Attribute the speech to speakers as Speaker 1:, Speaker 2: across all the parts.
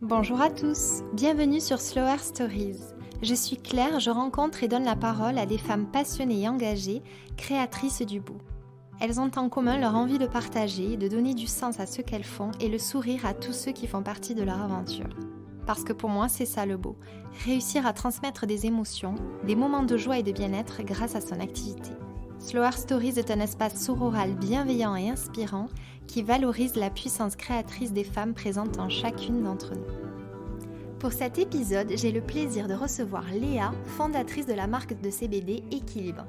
Speaker 1: Bonjour à tous, bienvenue sur Slower Stories. Je suis Claire, je rencontre et donne la parole à des femmes passionnées et engagées, créatrices du beau. Elles ont en commun leur envie de partager, de donner du sens à ce qu'elles font et le sourire à tous ceux qui font partie de leur aventure. Parce que pour moi, c'est ça le beau, réussir à transmettre des émotions, des moments de joie et de bien-être grâce à son activité. Slower Stories est un espace sororal bienveillant et inspirant qui valorise la puissance créatrice des femmes présentes en chacune d'entre nous. Pour cet épisode, j'ai le plaisir de recevoir Léa, fondatrice de la marque de CBD Équilibre.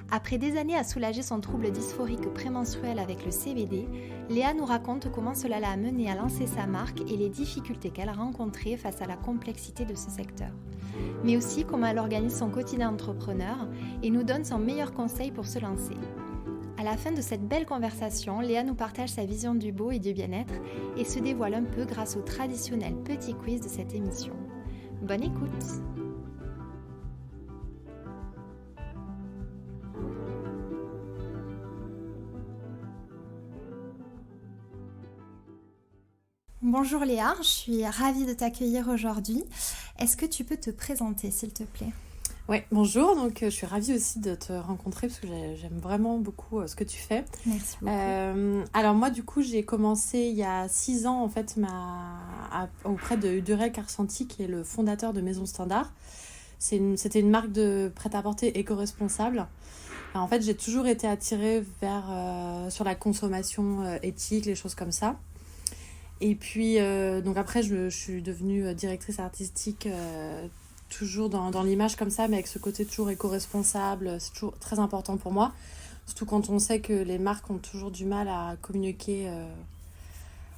Speaker 1: Après des années à soulager son trouble dysphorique prémenstruel avec le CBD, Léa nous raconte comment cela l'a amenée à lancer sa marque et les difficultés qu'elle a rencontrées face à la complexité de ce secteur. Mais aussi comment elle organise son quotidien d'entrepreneur et nous donne son meilleur conseil pour se lancer. À la fin de cette belle conversation, Léa nous partage sa vision du beau et du bien-être et se dévoile un peu grâce au traditionnel petit quiz de cette émission. Bonne écoute! Bonjour Léa, je suis ravie de t'accueillir aujourd'hui. Est-ce que tu peux te présenter s'il te plaît ?
Speaker 2: Ouais, bonjour, donc je suis ravie aussi de te rencontrer parce que j'aime vraiment beaucoup ce que tu fais.
Speaker 1: Merci beaucoup.
Speaker 2: Alors moi du coup j'ai commencé il y a 6 ans en fait auprès de Udurek Arsanti qui est le fondateur de Maison Standard. C'était une marque de prêt-à-porter éco-responsable. Alors, en fait j'ai toujours été attirée sur la consommation éthique, les choses comme ça. Et puis donc après je suis devenue directrice artistique toujours dans l'image comme ça, mais avec ce côté toujours éco-responsable, c'est toujours très important pour moi. Surtout quand on sait que les marques ont toujours du mal à communiquer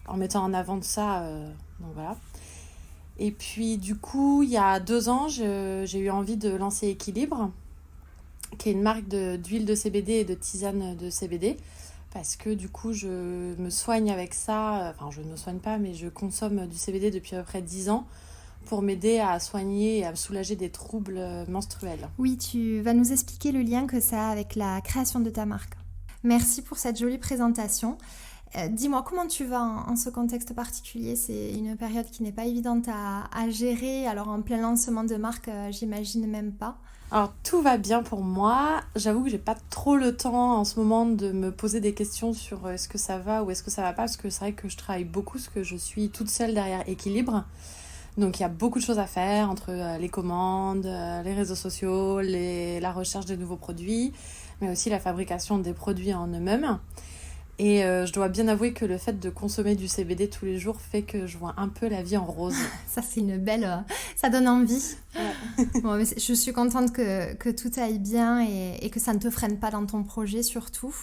Speaker 2: en mettant en avant de ça. Donc voilà. Et puis du coup, il y a 2 ans, j'ai eu envie de lancer Équilibre, qui est une marque d'huile de CBD et de tisane de CBD. Parce que du coup, je me soigne avec ça. Enfin, je ne me soigne pas, mais je consomme du CBD depuis à peu près 10 ans. Pour m'aider à soigner et à me soulager des troubles menstruels.
Speaker 1: Oui, tu vas nous expliquer le lien que ça a avec la création de ta marque. Merci pour cette jolie présentation. Dis-moi, comment tu vas en ce contexte particulier ? C'est une période qui n'est pas évidente à gérer. Alors, en plein lancement de marque, j'imagine même pas.
Speaker 2: Alors, tout va bien pour moi. J'avoue que j'ai pas trop le temps en ce moment de me poser des questions sur est-ce que ça va ou est-ce que ça va pas. Parce que c'est vrai que je travaille beaucoup, parce que je suis toute seule derrière Équilibre. Donc il y a beaucoup de choses à faire entre les commandes, les réseaux sociaux, la recherche de nouveaux produits, mais aussi la fabrication des produits en eux-mêmes. Et je dois bien avouer que le fait de consommer du CBD tous les jours fait que je vois un peu la vie en rose.
Speaker 1: Ça, c'est une belle... ça donne envie. Ouais. Bon, mais je suis contente que tout aille bien et que ça ne te freine pas dans ton projet surtout.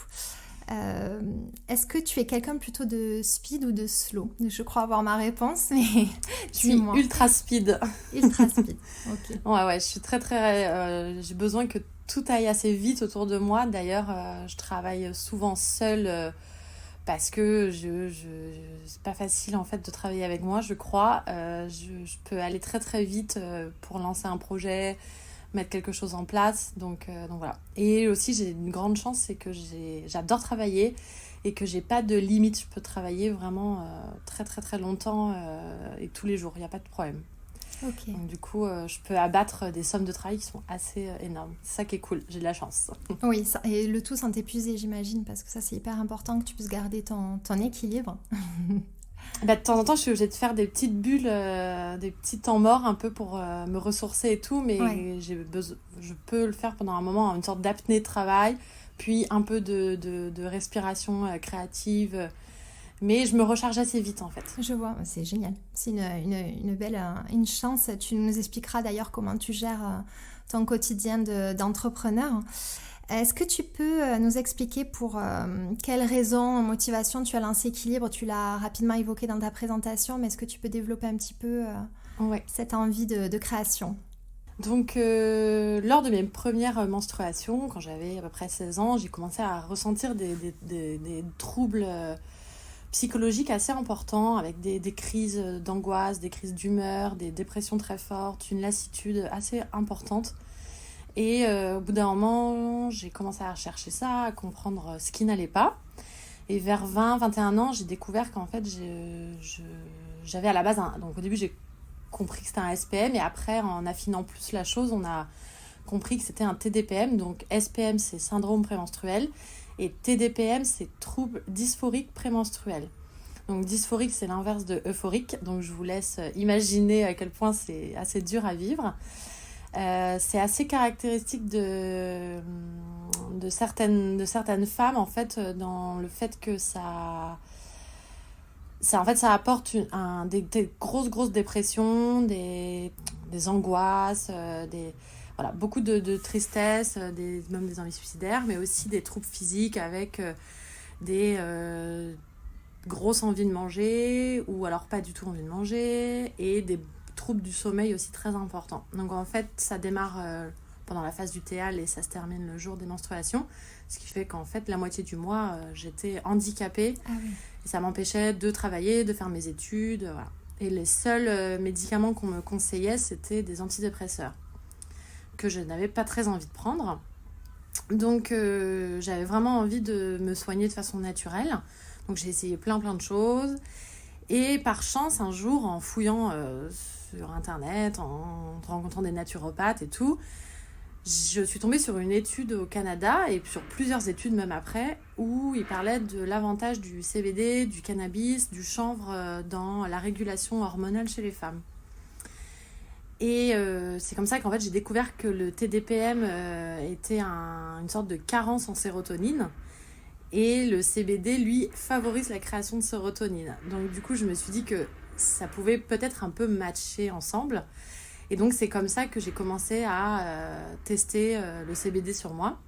Speaker 1: Est-ce que tu es quelqu'un plutôt de speed ou de slow ? Je crois avoir ma réponse, mais
Speaker 2: je suis ultra speed.
Speaker 1: Ultra speed, ok.
Speaker 2: Ouais, je suis très j'ai besoin que tout aille assez vite autour de moi. D'ailleurs, je travaille souvent seule parce que c'est pas facile en fait de travailler avec moi, je crois. Je peux aller très très vite pour lancer un projet, mettre quelque chose en place, donc voilà. Et aussi j'ai une grande chance, c'est que j'adore travailler et que j'ai pas de limite. Je peux travailler vraiment très très très longtemps et tous les jours, il n'y a pas de problème.
Speaker 1: Okay.
Speaker 2: Donc du coup je peux abattre des sommes de travail qui sont assez énormes. C'est ça qui est cool, j'ai de la chance.
Speaker 1: Oui, ça, et le tout sans t'épuiser, j'imagine, parce que ça c'est hyper important que tu puisses garder ton équilibre.
Speaker 2: De temps en temps, je suis obligée de faire des petites bulles, des petits temps morts un peu pour me ressourcer et tout, mais ouais. Je peux le faire pendant un moment, une sorte d'apnée de travail, puis un peu de respiration créative, mais je me recharge assez vite en fait.
Speaker 1: Je vois, c'est génial, c'est une belle une chance. Tu nous expliqueras d'ailleurs comment tu gères ton quotidien d'entrepreneur. Est-ce que tu peux nous expliquer pour quelles raisons, motivation tu as lancé Équilibre ? Tu l'as rapidement évoqué dans ta présentation, mais est-ce que tu peux développer un petit peu cette envie de création ?
Speaker 2: Donc, lors de mes premières menstruations, quand j'avais à peu près 16 ans, j'ai commencé à ressentir des troubles psychologiques assez importants, avec des crises d'angoisse, des crises d'humeur, des dépressions très fortes, une lassitude assez importante. Et au bout d'un moment, j'ai commencé à rechercher ça, à comprendre ce qui n'allait pas. Et vers 20-21 ans, j'ai découvert qu'en fait, j'avais à la base... Donc au début, j'ai compris que c'était un SPM. Et après, en affinant plus la chose, on a compris que c'était un TDPM. Donc SPM, c'est syndrome prémenstruel. Et TDPM, c'est trouble dysphorique prémenstruel. Donc dysphorique, c'est l'inverse de euphorique. Donc je vous laisse imaginer à quel point c'est assez dur à vivre. C'est assez caractéristique de certaines femmes, en fait, dans le fait que ça apporte des grosses dépressions, des angoisses, voilà, beaucoup de tristesse, même des envies suicidaires, mais aussi des troubles physiques avec des grosses envies de manger, ou alors pas du tout envie de manger, et des troubles du sommeil aussi très importants. Donc en fait, ça démarre pendant la phase du T.A.L. et ça se termine le jour des menstruations, ce qui fait qu'en fait, la moitié du mois, j'étais handicapée.
Speaker 1: Ah oui.
Speaker 2: Et ça m'empêchait de travailler, de faire mes études, voilà. Et les seuls médicaments qu'on me conseillait, c'était des antidépresseurs, que je n'avais pas très envie de prendre. Donc j'avais vraiment envie de me soigner de façon naturelle. Donc j'ai essayé plein de choses. Et par chance, un jour, en fouillant sur Internet, en rencontrant des naturopathes et tout, je suis tombée sur une étude au Canada, et sur plusieurs études même après, où ils parlaient de l'avantage du CBD, du cannabis, du chanvre dans la régulation hormonale chez les femmes. Et c'est comme ça qu'en fait j'ai découvert que le TDPM était une sorte de carence en sérotonine, et le CBD, lui, favorise la création de sérotonine. Donc du coup, je me suis dit que ça pouvait peut-être un peu matcher ensemble. Et donc c'est comme ça que j'ai commencé à tester le CBD sur moi.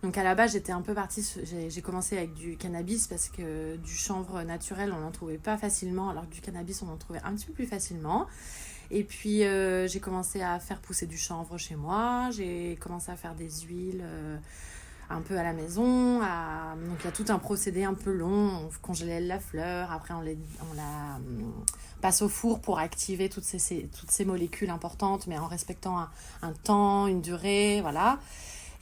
Speaker 2: Donc à la base, j'étais un peu partie, j'ai commencé avec du cannabis, parce que du chanvre naturel, on n'en trouvait pas facilement, alors que du cannabis, on en trouvait un petit peu plus facilement. Et puis j'ai commencé à faire pousser du chanvre chez moi, j'ai commencé à faire des huiles un peu à la maison. Donc il y a tout un procédé un peu long, on congèle la fleur, après on la passe au four pour activer toutes ces molécules importantes, mais en respectant un temps, une durée, voilà.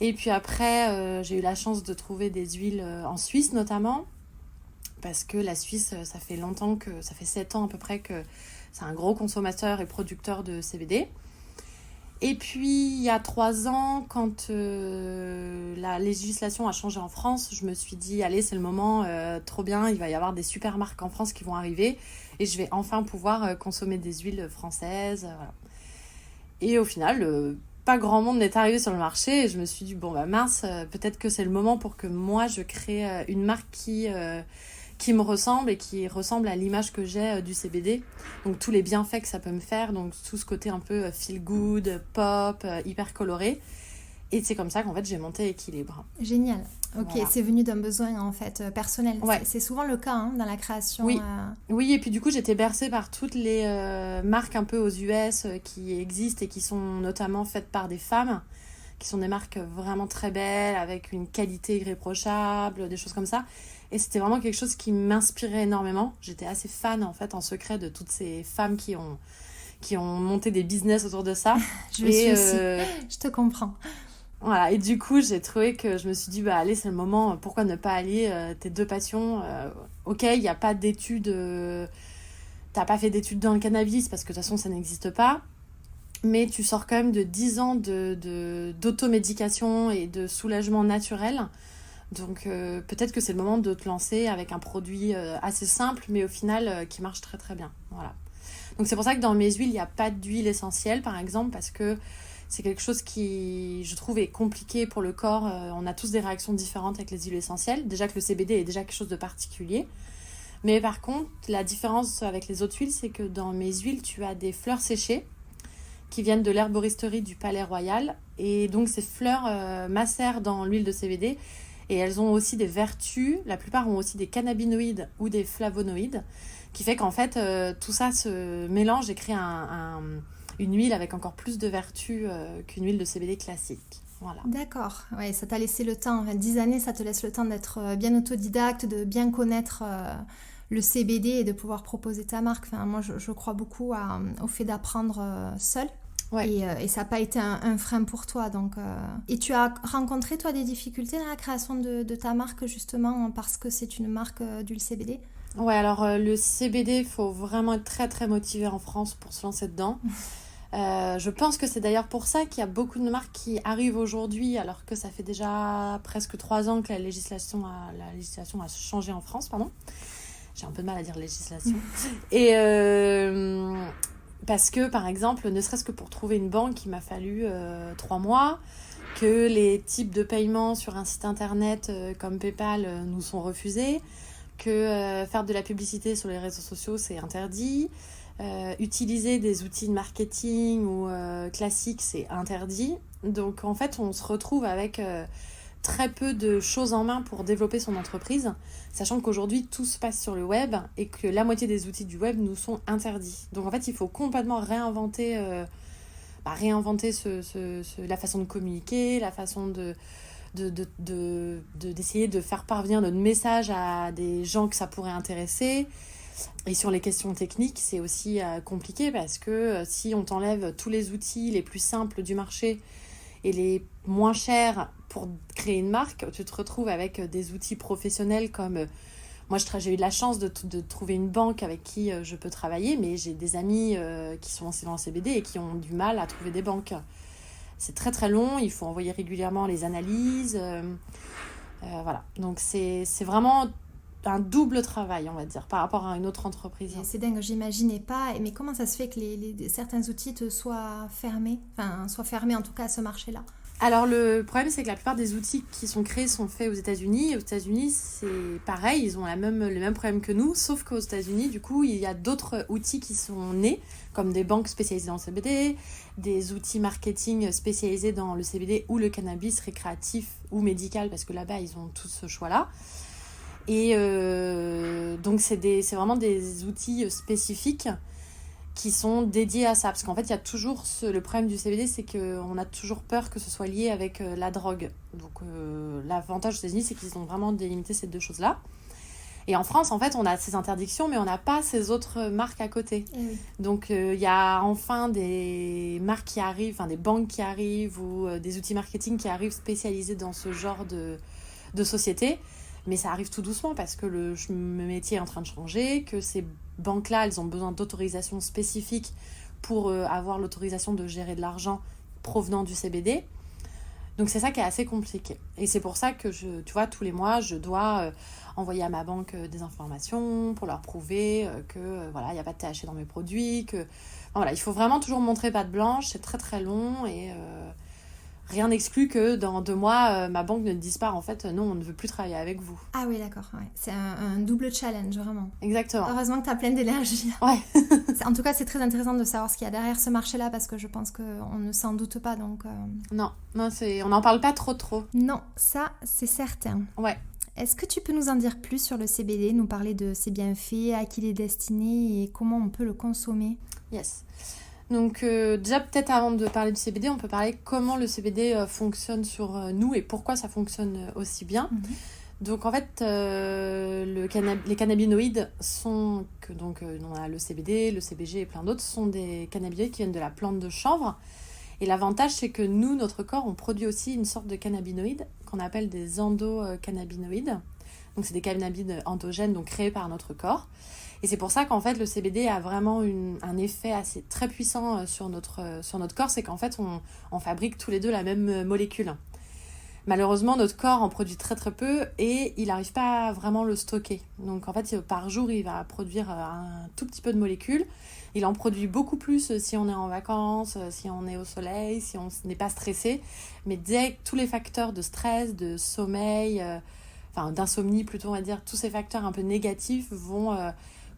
Speaker 2: Et puis après, j'ai eu la chance de trouver des huiles en Suisse notamment, parce que la Suisse, ça fait 7 ans à peu près que c'est un gros consommateur et producteur de CBD. Et puis, il y a 3 ans, quand la législation a changé en France, je me suis dit, allez, c'est le moment, trop bien, il va y avoir des super marques en France qui vont arriver, et je vais enfin pouvoir consommer des huiles françaises. Voilà. Et au final, pas grand monde n'est arrivé sur le marché, et je me suis dit, bon, bah mince, peut-être que c'est le moment pour que moi, je crée une marque qui me ressemble et qui ressemble à l'image que j'ai du CBD. Donc tous les bienfaits que ça peut me faire, donc tout ce côté un peu feel good, pop, hyper coloré. Et c'est comme ça qu'en fait j'ai monté Équilibre.
Speaker 1: Génial. Ok,
Speaker 2: Voilà.
Speaker 1: C'est venu d'un besoin en fait personnel.
Speaker 2: Ouais.
Speaker 1: C'est souvent le cas dans la création.
Speaker 2: Oui. Oui, et puis du coup j'étais bercée par toutes les marques un peu aux US qui existent et qui sont notamment faites par des femmes, qui sont des marques vraiment très belles, avec une qualité irréprochable, des choses comme ça. Et c'était vraiment quelque chose qui m'inspirait énormément. J'étais assez fan, en fait, en secret, de toutes ces femmes qui ont monté des business autour de ça.
Speaker 1: Je suis aussi. Je te comprends.
Speaker 2: Voilà, et du coup, j'ai trouvé que je me suis dit, bah allez, c'est le moment, pourquoi ne pas allier tes deux passions. Ok, il n'y a pas d'études, t'as pas fait d'études dans le cannabis, parce que de toute façon, ça n'existe pas. Mais tu sors quand même de 10 ans d'automédication et de soulagement naturel. Donc peut-être que c'est le moment de te lancer avec un produit assez simple, mais au final qui marche très très bien. Voilà. Donc c'est pour ça que dans mes huiles, il n'y a pas d'huile essentielle, par exemple, parce que c'est quelque chose qui, je trouve, est compliqué pour le corps. On a tous des réactions différentes avec les huiles essentielles. Déjà que le CBD est déjà quelque chose de particulier. Mais par contre, la différence avec les autres huiles, c'est que dans mes huiles, tu as des fleurs séchées qui viennent de l'herboristerie du Palais Royal. Et donc ces fleurs macèrent dans l'huile de CBD. Et elles ont aussi des vertus, la plupart ont aussi des cannabinoïdes ou des flavonoïdes, qui fait qu'en fait, tout ça se mélange et crée une huile avec encore plus de vertus qu'une huile de CBD classique. Voilà.
Speaker 1: D'accord, ouais, ça t'a laissé le temps, 10 années, ça te laisse le temps d'être bien autodidacte, de bien connaître le CBD et de pouvoir proposer ta marque. Enfin, moi, je crois beaucoup au fait d'apprendre seul. Ouais. Et ça n'a pas été un frein pour toi. Donc, Et tu as rencontré, toi, des difficultés dans la création de ta marque, justement, parce que c'est une marque d'huile CBD ?
Speaker 2: Ouais, alors le CBD, il faut vraiment être très très motivé en France pour se lancer dedans. Je pense que c'est d'ailleurs pour ça qu'il y a beaucoup de marques qui arrivent aujourd'hui, alors que ça fait déjà presque 3 ans que la législation a changé en France, pardon. J'ai un peu de mal à dire législation. Et parce que, par exemple, ne serait-ce que pour trouver une banque, il m'a fallu 3 mois, que les types de paiement sur un site internet comme PayPal nous sont refusés, que faire de la publicité sur les réseaux sociaux, c'est interdit. Utiliser des outils de marketing ou classiques, c'est interdit. Donc en fait, on se retrouve avec très peu de choses en main pour développer son entreprise, sachant qu'aujourd'hui, tout se passe sur le web et que la moitié des outils du web nous sont interdits. Donc en fait, il faut complètement réinventer la façon de communiquer, la façon d'essayer de faire parvenir notre message à des gens que ça pourrait intéresser. Et sur les questions techniques, c'est aussi compliqué parce que si on t'enlève tous les outils les plus simples du marché et les moins chers pour créer une marque, tu te retrouves avec des outils professionnels comme... moi, j'ai eu de la chance de trouver une banque avec qui je peux travailler, mais j'ai des amis qui sont lancés dans le CBD et qui ont du mal à trouver des banques. C'est très très long, il faut envoyer régulièrement les analyses. Voilà, donc c'est vraiment un double travail, on va dire, par rapport à une autre entreprise.
Speaker 1: C'est dingue, j'imaginais pas. Mais comment ça se fait que certains outils soient fermés en tout cas à ce marché-là?
Speaker 2: Alors le problème, c'est que la plupart des outils qui sont créés sont faits aux États-Unis. Aux États-Unis, c'est pareil, ils ont le même problème que nous, sauf qu'aux États-Unis, du coup, il y a d'autres outils qui sont nés, comme des banques spécialisées dans le CBD, des outils marketing spécialisés dans le CBD ou le cannabis récréatif ou médical, parce que là-bas, ils ont tout ce choix-là. Et donc, c'est vraiment des outils spécifiques qui sont dédiés à ça. Parce qu'en fait, il y a toujours le problème du CBD, c'est qu'on a toujours peur que ce soit lié avec la drogue. Donc, l'avantage aux États-Unis, c'est qu'ils ont vraiment délimité ces deux choses-là. Et en France, en fait, on a ces interdictions, mais on n'a pas ces autres marques à côté. Oui. Donc, il y a enfin des marques qui arrivent, enfin des banques qui arrivent ou des outils marketing qui arrivent spécialisés dans ce genre de société. Mais ça arrive tout doucement parce que le métier est en train de changer, que ces banques-là, elles ont besoin d'autorisation spécifique pour avoir l'autorisation de gérer de l'argent provenant du CBD. Donc c'est ça qui est assez compliqué. Et c'est pour ça que tu vois, tous les mois, je dois envoyer à ma banque des informations pour leur prouver que voilà, il n'y a pas de THC dans mes produits, que voilà, il faut vraiment toujours montrer patte blanche, c'est très très long et rien n'exclut que dans 2 mois, ma banque ne dise pas en fait non, on ne veut plus travailler avec vous.
Speaker 1: Ah oui, d'accord. Ouais. C'est un double challenge, vraiment.
Speaker 2: Exactement.
Speaker 1: Heureusement que tu as plein d'énergie.
Speaker 2: Ouais.
Speaker 1: En tout cas, c'est très intéressant de savoir ce qu'il y a derrière ce marché-là parce que je pense qu'on ne s'en doute pas. Donc,
Speaker 2: Non, on n'en parle pas trop.
Speaker 1: Non, ça, c'est certain.
Speaker 2: Ouais.
Speaker 1: Est-ce que tu peux nous en dire plus sur le CBD, nous parler de ses bienfaits, à qui il est destiné et comment on peut le consommer?
Speaker 2: Yes. Donc déjà peut-être avant de parler du CBD, on peut parler comment le CBD fonctionne sur nous et pourquoi ça fonctionne aussi bien. Mm-hmm. Donc en fait, les cannabinoïdes sont, on a le CBD, le CBG et plein d'autres, sont des cannabinoïdes qui viennent de la plante de chanvre. Et l'avantage, c'est que nous, notre corps, on produit aussi une sorte de cannabinoïdes qu'on appelle des endocannabinoïdes. Donc c'est des cannabinoïdes endogènes, donc créés par notre corps. Et c'est pour ça qu'en fait, le CBD a vraiment un effet assez très puissant sur notre corps. C'est qu'en fait, on fabrique tous les deux la même molécule. Malheureusement, notre corps en produit très très peu et il n'arrive pas à vraiment le stocker. Donc en fait, par jour, il va produire un tout petit peu de molécules. Il en produit beaucoup plus si on est en vacances, si on est au soleil, si on n'est pas stressé. Mais dès que tous les facteurs de stress, de sommeil, d'insomnie plutôt, on va dire, tous ces facteurs un peu négatifs vont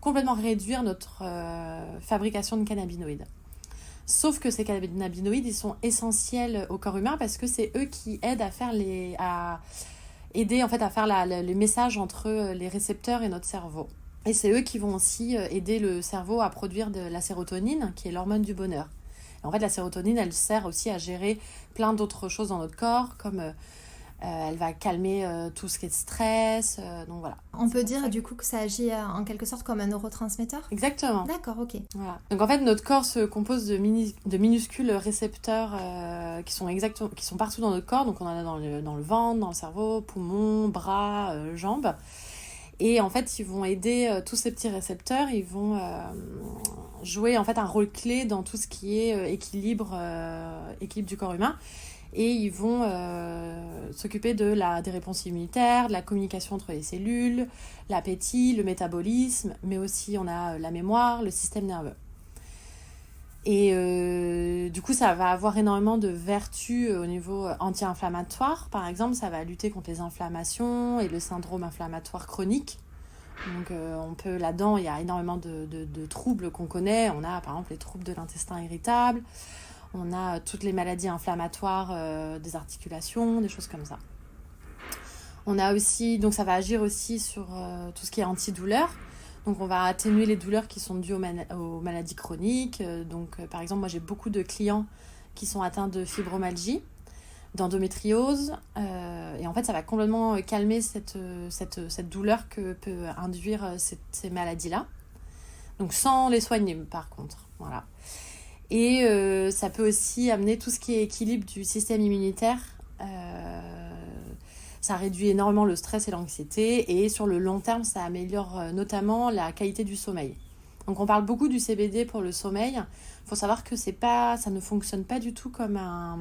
Speaker 2: complètement réduire notre fabrication de cannabinoïdes. Sauf que ces cannabinoïdes, ils sont essentiels au corps humain parce que c'est eux qui aident à aider en fait à faire le message entre les récepteurs et notre cerveau. Et c'est eux qui vont aussi aider le cerveau à produire de la sérotonine, qui est l'hormone du bonheur. Et en fait, la sérotonine, elle sert aussi à gérer plein d'autres choses dans notre corps, comme elle va calmer tout ce qui est stress. Donc voilà.
Speaker 1: On peut dire du coup que ça agit en quelque sorte comme un neurotransmetteur ?
Speaker 2: Exactement.
Speaker 1: D'accord, ok.
Speaker 2: Voilà. Donc en fait, notre corps se compose de minuscules récepteurs qui sont partout dans notre corps. Donc on en a dans le ventre, dans le cerveau, poumons, bras, jambes. Et en fait, ils vont aider tous ces petits récepteurs, ils vont jouer en fait un rôle clé dans tout ce qui est équilibre du corps humain. Et ils vont s'occuper des réponses immunitaires, de la communication entre les cellules, l'appétit, le métabolisme, mais aussi on a la mémoire, le système nerveux. Et du coup, ça va avoir énormément de vertus au niveau anti-inflammatoire. Par exemple, ça va lutter contre les inflammations et le syndrome inflammatoire chronique. Donc, là-dedans, il y a énormément de troubles qu'on connaît. On a, par exemple, les troubles de l'intestin irritable. On a toutes les maladies inflammatoires des articulations, des choses comme ça. On a aussi, donc ça va agir aussi sur tout ce qui est antidouleur. Donc on va atténuer les douleurs qui sont dues aux maladies chroniques. Par exemple, moi j'ai beaucoup de clients qui sont atteints de fibromyalgie, d'endométriose. Et en fait, ça va complètement calmer cette douleur que peut induire ces maladies-là. Donc sans les soigner par contre. Voilà. Et ça peut aussi amener tout ce qui est équilibre du système immunitaire. Ça réduit énormément le stress et l'anxiété. Et sur le long terme, ça améliore notamment la qualité du sommeil. Donc on parle beaucoup du CBD pour le sommeil. Il faut savoir que ça ne fonctionne pas du tout comme un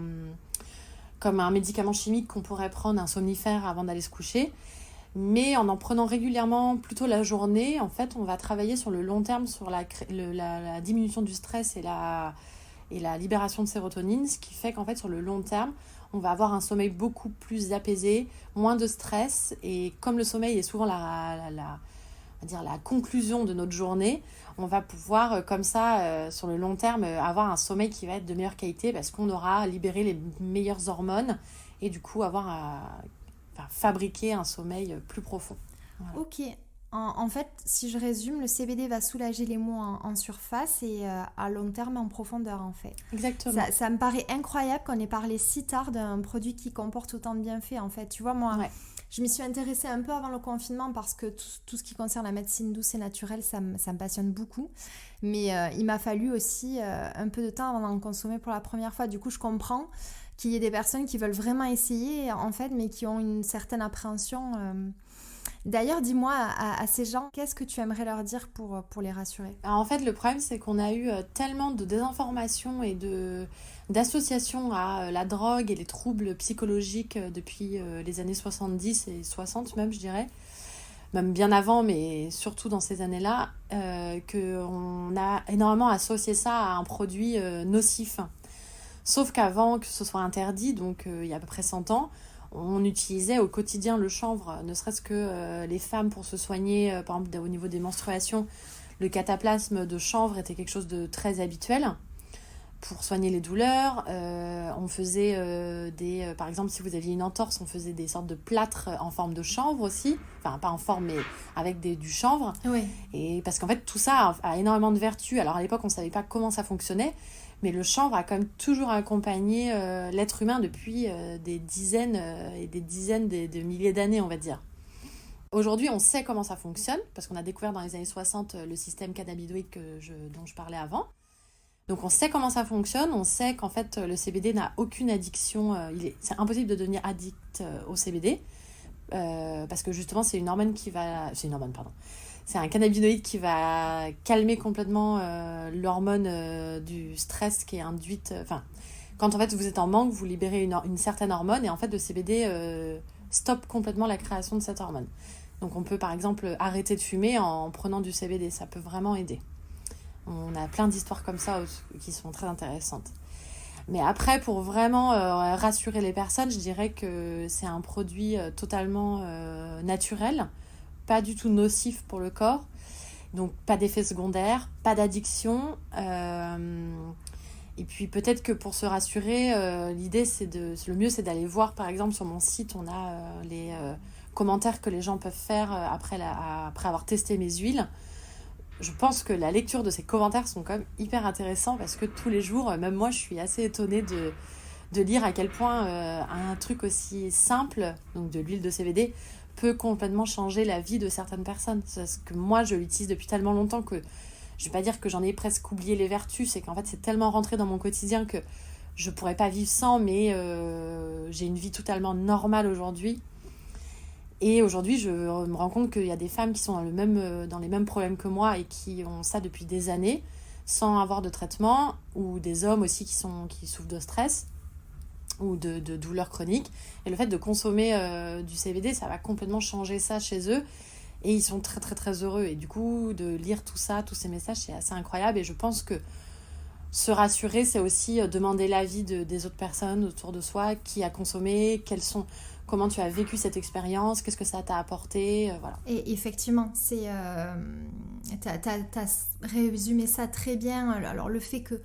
Speaker 2: médicament chimique qu'on pourrait prendre, un somnifère avant d'aller se coucher. Mais en prenant régulièrement, plutôt la journée, en fait, on va travailler sur le long terme sur la diminution du stress et la libération de sérotonine, ce qui fait qu'en fait, sur le long terme, on va avoir un sommeil beaucoup plus apaisé, moins de stress. Et comme le sommeil est souvent la conclusion de notre journée, on va pouvoir, comme ça, sur le long terme, avoir un sommeil qui va être de meilleure qualité parce qu'on aura libéré les meilleures hormones et du coup fabriquer un sommeil plus profond. Voilà.
Speaker 1: Ok. En fait, si je résume, le CBD va soulager les maux en surface et à long terme en profondeur en fait.
Speaker 2: Exactement.
Speaker 1: Ça me paraît incroyable qu'on ait parlé si tard d'un produit qui comporte autant de bienfaits en fait. Tu vois, moi, je m'y suis intéressée un peu avant le confinement parce que tout ce qui concerne la médecine douce et naturelle, ça me passionne beaucoup. Mais il m'a fallu aussi un peu de temps avant d'en consommer pour la première fois. Du coup, je comprends qu'il y ait des personnes qui veulent vraiment essayer en fait, mais qui ont une certaine appréhension. D'ailleurs, dis-moi à ces gens, qu'est-ce que tu aimerais leur dire pour les rassurer ?
Speaker 2: Alors, en fait, le problème, c'est qu'on a eu tellement de désinformation et d'associations à la drogue et les troubles psychologiques depuis les années 70 et 60 même, je dirais. Même bien avant, mais surtout dans ces années-là, qu'on a énormément associé ça à un produit nocif. Sauf qu'avant que ce soit interdit, donc il y a à peu près 100 ans, on utilisait au quotidien le chanvre, ne serait-ce que les femmes pour se soigner, par exemple au niveau des menstruations, le cataplasme de chanvre était quelque chose de très habituel pour soigner les douleurs. On faisait par exemple, si vous aviez une entorse, on faisait des sortes de plâtres en forme de chanvre aussi, enfin pas en forme mais avec du chanvre.
Speaker 1: Oui.
Speaker 2: Et parce qu'en fait tout ça a énormément de vertus. Alors à l'époque on ne savait pas comment ça fonctionnait. Mais le chanvre a quand même toujours accompagné l'être humain depuis des dizaines et des dizaines de milliers d'années, on va dire. Aujourd'hui, on sait comment ça fonctionne, parce qu'on a découvert dans les années 60 le système cannabinoïde dont je parlais avant. Donc on sait comment ça fonctionne, on sait qu'en fait le CBD n'a aucune addiction, c'est impossible de devenir addict au CBD, parce que justement c'est une hormone c'est un cannabinoïde qui va calmer complètement l'hormone du stress qui est induite. Quand en fait vous êtes en manque, vous libérez une certaine hormone et en fait le CBD stoppe complètement la création de cette hormone. Donc on peut par exemple arrêter de fumer en prenant du CBD, ça peut vraiment aider. On a plein d'histoires comme ça qui sont très intéressantes. Mais après, pour vraiment rassurer les personnes, je dirais que c'est un produit totalement naturel, pas du tout nocif pour le corps, donc pas d'effets secondaires, pas d'addiction. Et puis peut-être que pour se rassurer, l'idée le mieux c'est d'aller voir, par exemple sur mon site, on a les commentaires que les gens peuvent faire après avoir testé mes huiles. Je pense que la lecture de ces commentaires sont quand même hyper intéressants parce que tous les jours, même moi je suis assez étonnée de lire à quel point un truc aussi simple, donc de l'huile de CBD, peut complètement changer la vie de certaines personnes. Parce que moi, je l'utilise depuis tellement longtemps que je ne vais pas dire que j'en ai presque oublié les vertus, c'est qu'en fait, c'est tellement rentré dans mon quotidien que je ne pourrais pas vivre sans, mais j'ai une vie totalement normale aujourd'hui. Et aujourd'hui, je me rends compte qu'il y a des femmes qui sont dans les mêmes problèmes que moi et qui ont ça depuis des années, sans avoir de traitement, ou des hommes aussi qui souffrent de stress ou de douleurs chroniques. Et le fait de consommer du CBD, ça va complètement changer ça chez eux. Et ils sont très, très, très heureux. Et du coup, de lire tout ça, tous ces messages, c'est assez incroyable. Et je pense que se rassurer, c'est aussi demander l'avis des autres personnes autour de soi, qui a consommé, comment tu as vécu cette expérience, qu'est-ce que ça t'a apporté, voilà.
Speaker 1: Et effectivement, t'as résumé ça très bien. Alors le fait que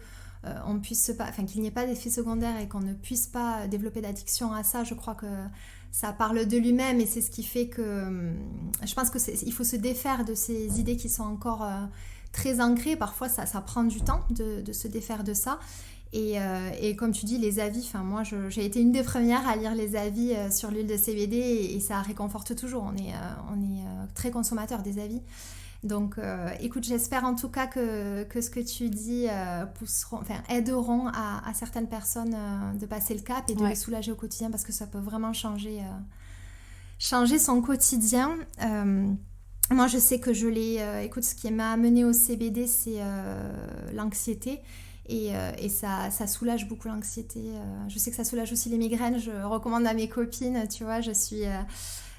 Speaker 1: on puisse pas, enfin qu'il n'y ait pas d'effet secondaire et qu'on ne puisse pas développer d'addiction à ça, je crois que ça parle de lui-même et c'est ce qui fait que je pense que il faut se défaire de ces idées qui sont encore très ancrées. Parfois ça prend du temps de se défaire de ça. Et comme tu dis, les avis, moi j'ai été une des premières à lire les avis sur l'huile de CBD et ça réconforte toujours. On est très consommateur des avis. Donc écoute, j'espère en tout cas que ce que tu dis aideront à certaines personnes de passer le cap et de les soulager au quotidien, parce que ça peut vraiment changer son quotidien. Moi je sais que écoute, ce qui m'a amenée au CBD, c'est l'anxiété. Et ça soulage beaucoup l'anxiété. Je sais que ça soulage aussi les migraines. Je recommande à mes copines, tu vois,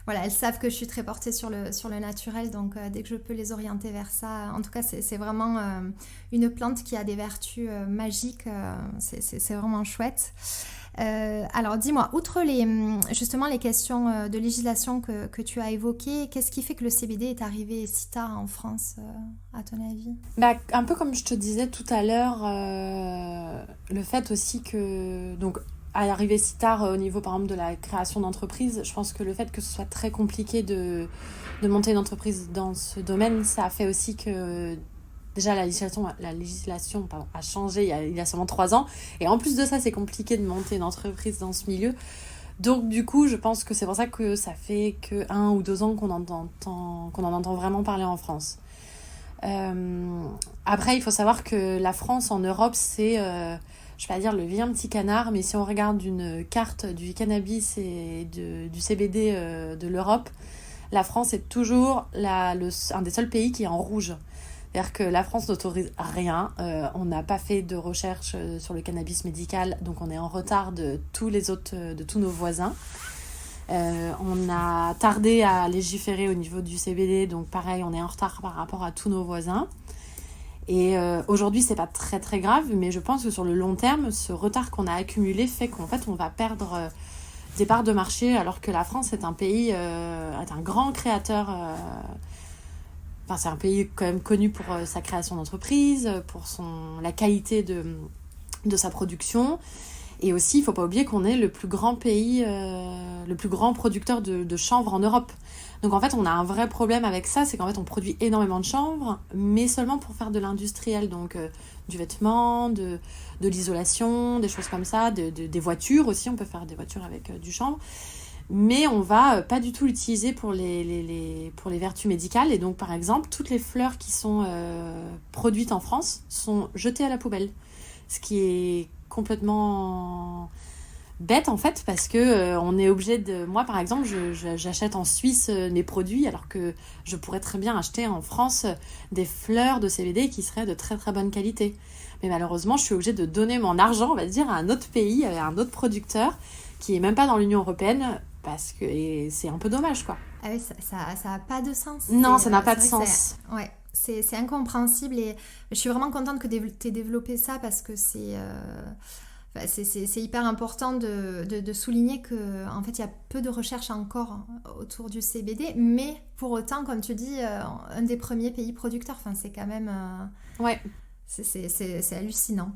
Speaker 1: voilà, elles savent que je suis très portée sur le naturel, donc dès que je peux les orienter vers ça. En tout cas, c'est vraiment une plante qui a des vertus magiques. C'est vraiment chouette. Alors dis-moi, outre justement les questions de législation que tu as évoquées, qu'est-ce qui fait que le CBD est arrivé si tard en France, à ton avis ?
Speaker 2: Un peu comme je te disais tout à l'heure, le fait aussi que, donc, arriver si tard au niveau par exemple de la création d'entreprise, je pense que le fait que ce soit très compliqué de monter une entreprise dans ce domaine, ça a fait aussi que déjà la législation a changé il y a seulement 3 ans, et en plus de ça c'est compliqué de monter une entreprise dans ce milieu. Donc du coup je pense que c'est pour ça que ça fait que 1 ou 2 ans qu'on en entend vraiment parler en France. Après il faut savoir que la France en Europe c'est je vais pas dire le vilain petit canard, mais si on regarde une carte du cannabis et du CBD de l'Europe, la France est toujours un des seuls pays qui est en rouge. C'est-à-dire que la France n'autorise rien. On n'a pas fait de recherche sur le cannabis médical, donc on est en retard de tous nos voisins. On a tardé à légiférer au niveau du CBD, donc pareil, on est en retard par rapport à tous nos voisins. Et aujourd'hui, c'est pas très très grave, mais je pense que sur le long terme, ce retard qu'on a accumulé fait qu'en fait, on va perdre des parts de marché, alors que la France est un pays, est un grand créateur. C'est un pays quand même connu pour sa création d'entreprise, pour la qualité de sa production. Et aussi, il ne faut pas oublier qu'on est le plus grand pays, le plus grand producteur de chanvre en Europe. Donc en fait, on a un vrai problème avec ça, c'est qu'en fait, on produit énormément de chanvre, mais seulement pour faire de l'industriel, donc du vêtement, de l'isolation, des choses comme ça, des voitures aussi, on peut faire des voitures avec du chanvre. Mais on va pas du tout l'utiliser pour les vertus médicales. Et donc, par exemple, toutes les fleurs qui sont produites en France sont jetées à la poubelle. Ce qui est complètement bête, en fait, parce que on est obligé de... Moi, par exemple, j'achète en Suisse mes produits, alors que je pourrais très bien acheter en France des fleurs de CBD qui seraient de très, très bonne qualité. Mais malheureusement, je suis obligée de donner mon argent, on va dire, à un autre pays, à un autre producteur, qui est même pas dans l'Union européenne, et c'est un peu dommage, quoi.
Speaker 1: Ah oui, ça a pas de sens.
Speaker 2: Non, ça n'a pas de sens.
Speaker 1: C'est incompréhensible, et je suis vraiment contente que tu aies développé ça, parce que c'est hyper important de souligner qu'en fait, il y a peu de recherches encore autour du CBD, mais pour autant, comme tu dis, un des premiers pays producteurs, c'est quand même...
Speaker 2: Ouais.
Speaker 1: C'est hallucinant.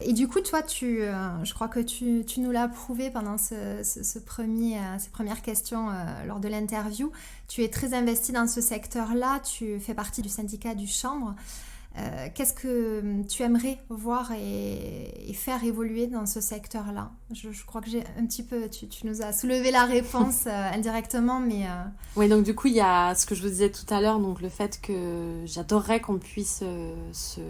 Speaker 1: Et du coup, toi, je crois que tu nous l'as prouvé pendant ces premières questions lors de l'interview. Tu es très investie dans ce secteur-là, tu fais partie du syndicat du chanvre. Qu'est-ce que tu aimerais voir et faire évoluer dans ce secteur-là ? Je crois que j'ai un petit peu... Tu nous as soulevé la réponse indirectement, mais...
Speaker 2: Oui, donc du coup, il y a ce que je vous disais tout à l'heure, donc le fait que j'adorerais qu'on puisse se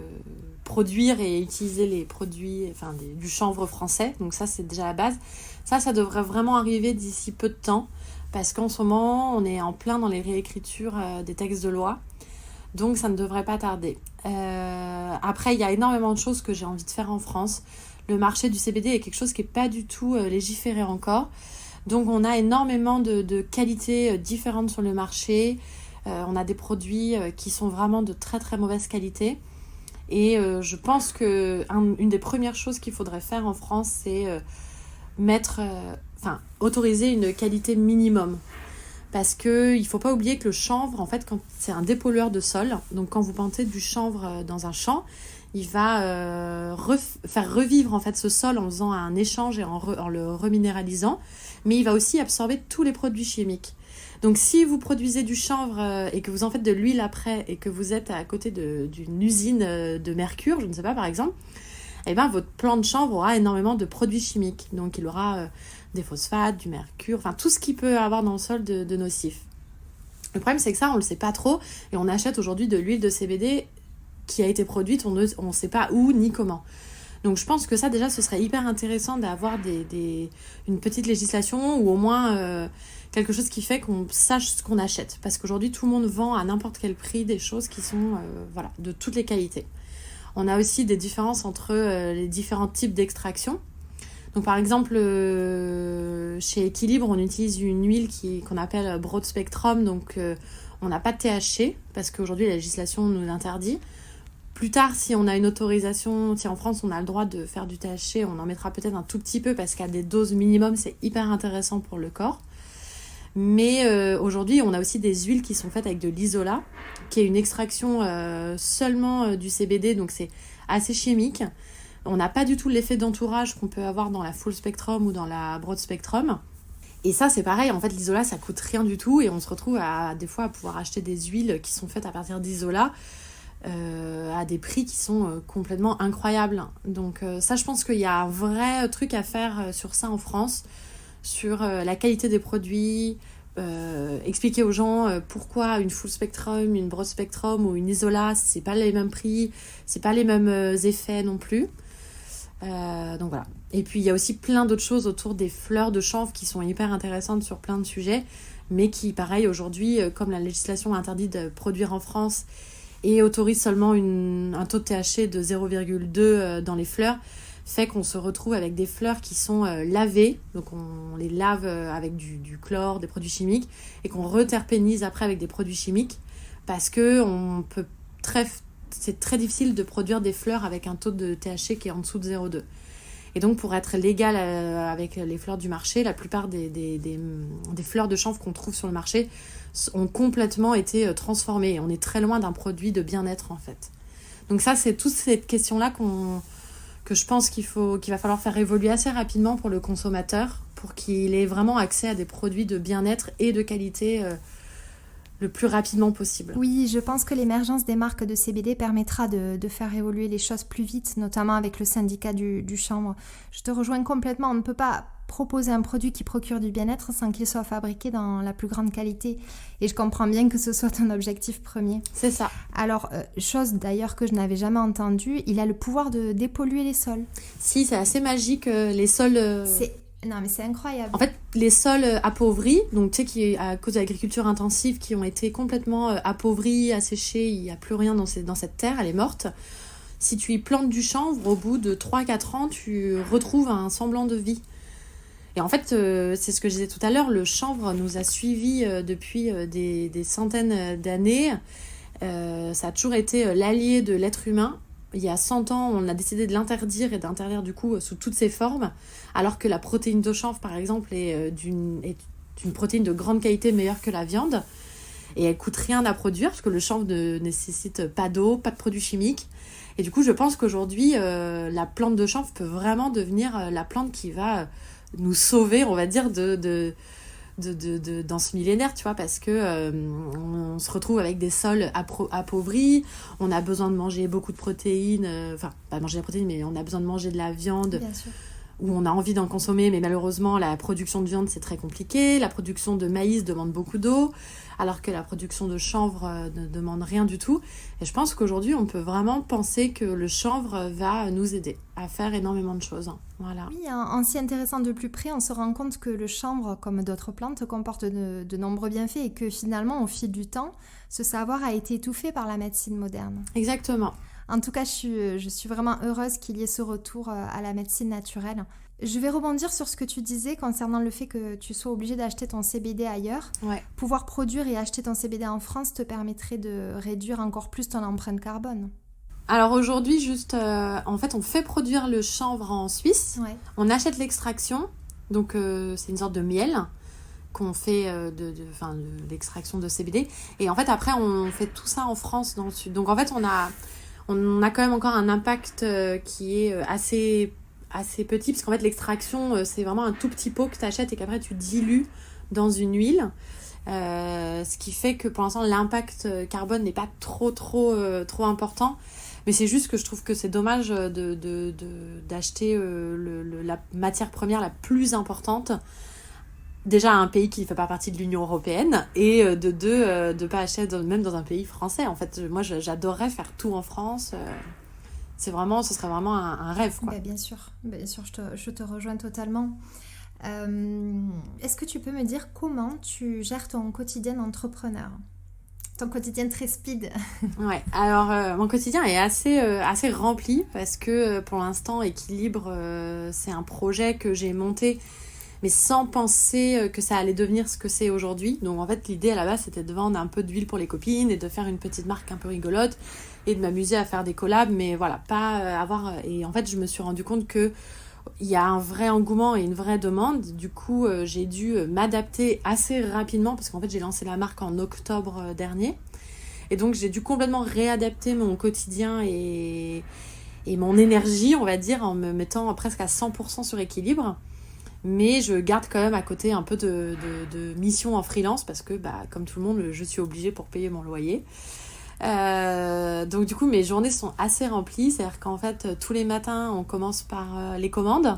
Speaker 2: produire et utiliser les produits, du chanvre français. Donc ça, c'est déjà la base. Ça devrait vraiment arriver d'ici peu de temps. parce qu'en ce moment, on est en plein dans les réécritures des textes de loi. Donc, ça ne devrait pas tarder. Après, il y a énormément de choses que j'ai envie de faire en France. Le marché du CBD est quelque chose qui n'est pas du tout légiféré encore. Donc, on a énormément de qualités différentes sur le marché. On a des produits qui sont vraiment de très, très mauvaise qualité. Et je pense qu'une des premières choses qu'il faudrait faire en France, c'est autoriser une qualité minimum. Parce qu'il ne faut pas oublier que le chanvre, en fait, quand c'est un dépollueur de sol, donc quand vous plantez du chanvre dans un champ, il va faire revivre en fait, ce sol en faisant un échange et en le reminéralisant, mais il va aussi absorber tous les produits chimiques. Donc si vous produisez du chanvre et que vous en faites de l'huile après et que vous êtes à côté d'une usine de mercure, je ne sais pas par exemple, eh ben, votre plant de chanvre aura énormément de produits chimiques. Donc il aura des phosphates, du mercure, enfin tout ce qu'il peut avoir dans le sol de nocif. Le problème c'est que ça on ne le sait pas trop et on achète aujourd'hui de l'huile de CBD qui a été produite, on ne sait pas où ni comment. Donc je pense que ça déjà ce serait hyper intéressant d'avoir une petite législation ou au moins quelque chose qui fait qu'on sache ce qu'on achète. Parce qu'aujourd'hui tout le monde vend à n'importe quel prix des choses qui sont de toutes les qualités. On a aussi des différences entre les différents types d'extraction. Donc par exemple, chez Équilibre, on utilise une huile qu'on appelle broad spectrum, donc on n'a pas de THC, parce qu'aujourd'hui la législation nous l'interdit. Plus tard, si on a une autorisation, si en France on a le droit de faire du THC, on en mettra peut-être un tout petit peu, parce qu'à des doses minimum, c'est hyper intéressant pour le corps. Mais aujourd'hui, on a aussi des huiles qui sont faites avec de l'isolat, qui est une extraction seulement du CBD, donc c'est assez chimique. On n'a pas du tout l'effet d'entourage qu'on peut avoir dans la full spectrum ou dans la broad spectrum. Et ça, c'est pareil, en fait, l'isolat, ça coûte rien du tout et on se retrouve des fois à pouvoir acheter des huiles qui sont faites à partir d'isolat à des prix qui sont complètement incroyables. Donc ça, je pense qu'il y a un vrai truc à faire sur ça en France, sur la qualité des produits, expliquer aux gens pourquoi une full spectrum, une broad spectrum ou une isola, c'est pas les mêmes prix, c'est pas les mêmes effets non plus. Donc voilà. Et puis il y a aussi plein d'autres choses autour des fleurs de chanvre qui sont hyper intéressantes sur plein de sujets, mais qui, pareil, aujourd'hui, comme la législation interdit de produire en France et autorise seulement un taux de THC de 0,2 dans les fleurs, fait qu'on se retrouve avec des fleurs qui sont lavées, donc on les lave avec du chlore, des produits chimiques, et qu'on reterpénise après avec des produits chimiques, parce que c'est très difficile de produire des fleurs avec un taux de THC qui est en dessous de 0,2. Et donc pour être légal avec les fleurs du marché, la plupart des fleurs de chanvre qu'on trouve sur le marché ont complètement été transformées. On est très loin d'un produit de bien-être en fait. Donc ça, c'est toute cette question-là que je pense qu'il va falloir faire évoluer assez rapidement pour le consommateur, pour qu'il ait vraiment accès à des produits de bien-être et de qualité le plus rapidement possible.
Speaker 1: Oui, je pense que l'émergence des marques de CBD permettra de faire évoluer les choses plus vite, notamment avec le syndicat du chanvre. Je te rejoins complètement, on ne peut pas proposer un produit qui procure du bien-être sans qu'il soit fabriqué dans la plus grande qualité. Et je comprends bien que ce soit ton objectif premier.
Speaker 2: C'est ça.
Speaker 1: Alors, chose d'ailleurs que je n'avais jamais entendue, il a le pouvoir de dépolluer les sols.
Speaker 2: Si, c'est assez magique, les sols...
Speaker 1: Non, mais c'est incroyable.
Speaker 2: En fait, les sols appauvris, donc tu sais, qui, à cause de l'agriculture intensive, qui ont été complètement appauvris, asséchés, il n'y a plus rien dans cette terre, elle est morte. Si tu y plantes du chanvre, au bout de 3-4 ans, tu retrouves un semblant de vie. Et en fait, c'est ce que je disais tout à l'heure, le chanvre nous a suivis depuis des centaines d'années. Ça a toujours été l'allié de l'être humain. Il y a 100 ans, on a décidé de l'interdire et d'interdire du coup sous toutes ses formes, alors que la protéine de chanvre, par exemple, est d'une protéine de grande qualité, meilleure que la viande. Et elle coûte rien à produire, parce que le chanvre ne nécessite pas d'eau, pas de produits chimiques. Et du coup, je pense qu'aujourd'hui, la plante de chanvre peut vraiment devenir la plante qui va nous sauver, on va dire, dans ce millénaire, tu vois, parce que on se retrouve avec des sols appauvris, on a besoin de manger beaucoup de protéines, pas manger de la protéine, mais on a besoin de manger de la viande.
Speaker 1: Bien sûr.
Speaker 2: où on a envie d'en consommer, mais malheureusement, la production de viande, c'est très compliqué. La production de maïs demande beaucoup d'eau, alors que la production de chanvre ne demande rien du tout. Et je pense qu'aujourd'hui, on peut vraiment penser que le chanvre va nous aider à faire énormément de choses. Voilà.
Speaker 1: Oui, en s'y intéressant de plus près, on se rend compte que le chanvre, comme d'autres plantes, comporte de nombreux bienfaits et que finalement, au fil du temps, ce savoir a été étouffé par la médecine moderne.
Speaker 2: Exactement.
Speaker 1: En tout cas, je suis vraiment heureuse qu'il y ait ce retour à la médecine naturelle. Je vais rebondir sur ce que tu disais concernant le fait que tu sois obligée d'acheter ton CBD ailleurs.
Speaker 2: Ouais.
Speaker 1: Pouvoir produire et acheter ton CBD en France te permettrait de réduire encore plus ton empreinte carbone.
Speaker 2: Alors aujourd'hui, juste, en fait, on fait produire le chanvre en Suisse.
Speaker 1: Ouais.
Speaker 2: On achète l'extraction, donc c'est une sorte de miel qu'on fait de l'extraction de CBD. Et en fait, après, on fait tout ça en France, dans le sud. Donc en fait, on a quand même encore un impact qui est assez petit, parce qu'en fait, l'extraction, c'est vraiment un tout petit pot que tu achètes et qu'après, tu dilues dans une huile. Ce qui fait que pour l'instant, l'impact carbone n'est pas trop important. Mais c'est juste que je trouve que c'est dommage d'acheter la matière première la plus importante. Déjà à un pays qui ne fait pas partie de l'Union européenne, et de pas acheter même dans un pays français. En fait, moi, j'adorerais faire tout en France. Ce serait vraiment un rêve, quoi.
Speaker 1: Bien sûr, je te rejoins totalement. Est-ce que tu peux me dire comment tu gères ton quotidien d'entrepreneur ? Ton quotidien très speed.
Speaker 2: Ouais, alors mon quotidien est assez rempli parce que pour l'instant, Équilibre, c'est un projet que j'ai monté, mais sans penser que ça allait devenir ce que c'est aujourd'hui. Donc en fait, l'idée à la base, c'était de vendre un peu d'huile pour les copines et de faire une petite marque un peu rigolote et de m'amuser à faire des collabs, mais voilà, pas avoir... Et en fait, je me suis rendu compte que il y a un vrai engouement et une vraie demande. Du coup, j'ai dû m'adapter assez rapidement parce qu'en fait, j'ai lancé la marque en octobre dernier. Et donc, j'ai dû complètement réadapter mon quotidien et mon énergie, on va dire, en me mettant presque à 100% sur Équilibre. Mais je garde quand même à côté un peu de mission en freelance parce que, comme tout le monde, je suis obligée pour payer mon loyer. Donc du coup mes journées sont assez remplies, c'est-à-dire qu'en fait tous les matins on commence par les commandes,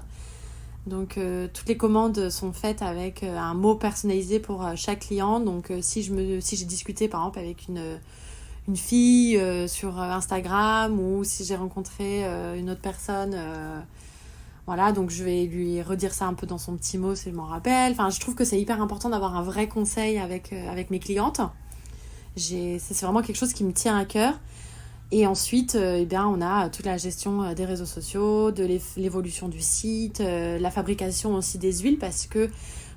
Speaker 2: donc toutes les commandes sont faites avec un mot personnalisé pour chaque client. Donc si j'ai discuté par exemple avec une fille sur Instagram, ou si j'ai rencontré une autre personne, voilà, donc je vais lui redire ça un peu dans son petit mot si je m'en rappelle. Enfin, je trouve que c'est hyper important d'avoir un vrai conseil avec mes clientes. C'est vraiment quelque chose qui me tient à cœur. Et ensuite, on a toute la gestion des réseaux sociaux, de l'évolution du site, la fabrication aussi des huiles, parce que